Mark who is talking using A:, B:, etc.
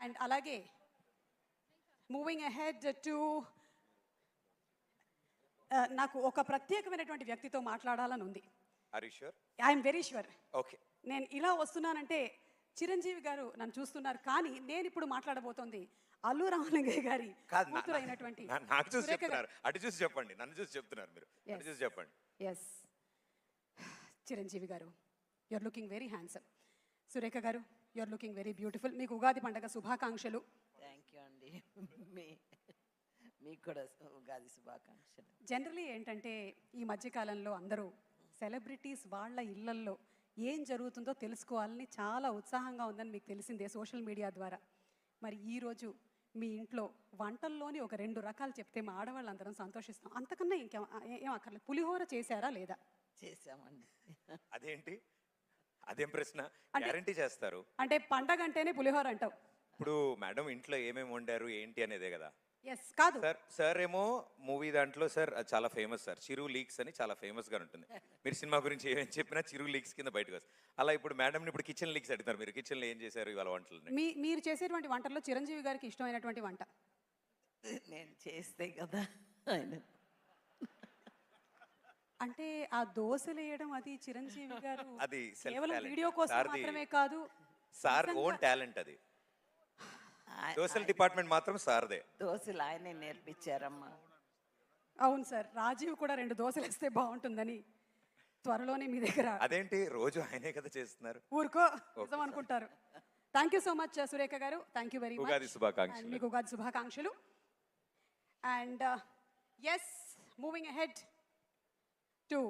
A: And అలాగే moving ahead to నాకు ఒక ప్రత్యేకమైనటువంటి వ్యక్తితో మాట్లాడాలని ఉంది. I'm very sure.
B: ఓకే,
A: నేను ఇలా వస్తున్నానంటే చిరంజీవి గారు నన్ను చూస్తున్నారు, కానీ నేను ఇప్పుడు మాట్లాడబోతోంది అల్లు రామలింగయ్య గారి కూతురు అయినటువంటి
B: నాకు చూసి చెప్తున్నారు. అటు చూసి చెప్పండి, నన్ను చూసి చెప్తున్నారు మీరు. అటు చూసి చెప్పండి.
A: ఎస్, చిరంజీవి గారు, you are looking very handsome. Surekha గారు, you are looking very beautiful. మీకు ఉగాది పండుగ శుభాకాంక్షలు.
C: థ్యాంక్ యూ అండి. మీకు కూడా ఉగాది శుభాకాంక్షలు.
A: జనరలీ ఏంటంటే ఈ మధ్యకాలంలో అందరూ సెలబ్రిటీస్ వాళ్ళ ఇళ్లల్లో ఏం జరుగుతుందో తెలుసుకోవాలని చాలా ఉత్సాహంగా ఉందని మీకు తెలిసిందే సోషల్ మీడియా ద్వారా. మరి ఈరోజు మీ ఇంట్లో వంటల్లోని ఒక 2 రకాలు చెప్తే మా ఆడవాళ్ళందరం సంతోషిస్తాం. అంతకన్నా ఏం అక్కర్లేదు. పులిహోర చేశారా లేదా?
C: చేసామండి.
B: అదేంటి, అదేం ప్రశ్న? గ్యారంటీ చేస్తారు
A: అంటే పండగ అంటేనే పులిహోర అంటావు.
B: ఇప్పుడు మేడం ఇంట్లో ఏమేమి వండారు ఏంటి అనేదే కదా.
A: ఎస్, కాదు
B: సార్ ఏమో మూవీ దాంట్లో సార్ చాలా ఫేమస్ సార్, చిరు లీక్స్ అని చాలా ఫేమస్ గా ఉంటుంది. మీరు సినిమా గురించి ఏమేం చెప్పినా చిరు లీక్స్ కింద బయటకు వస్తుంది. అలా ఇప్పుడు మేడం ఇప్పుడు కిచెన్ లీక్స్ అడుగుతారు. మీరు కిచెన్ లో ఏం చేశారు ఇవాళ వంటలు?
A: మీరు చేసేటువంటి వంటల్లో చిరంజీవి గారికి ఇష్టమైనటువంటి వంట
C: నేను చేస్తే కదా ఆయన.
A: అంటే ఆ దోశలు వేయడం అది చిరంజీవి గారు
B: అది
A: కేవలం వీడియో కోసం మాత్రమే కాదు,
B: సార్ ఓన్ టాలెంట్ అది. దోశల డిపార్ట్మెంట్ మాత్రం సార్దే.
C: దోశలు ఆయనే నేర్పించారమ్మా.
A: అవును సార్, రాజీవ్ కూడా 2 దోశలు వేస్తే బాగుంటుందని త్వరలోనే మీ దగ్గర.
B: అదేంటి రోజు ఆయనే కదా చేస్తున్నారు?
A: ఊరుకో, నిజం అనుకుంటారు. Thank you so much Surekha గారు, thank you very much.
B: Ugadi శుభాకాంక్షలు.
A: మీకు ఉగాది శుభాకాంక్షలు. And yes, moving ahead to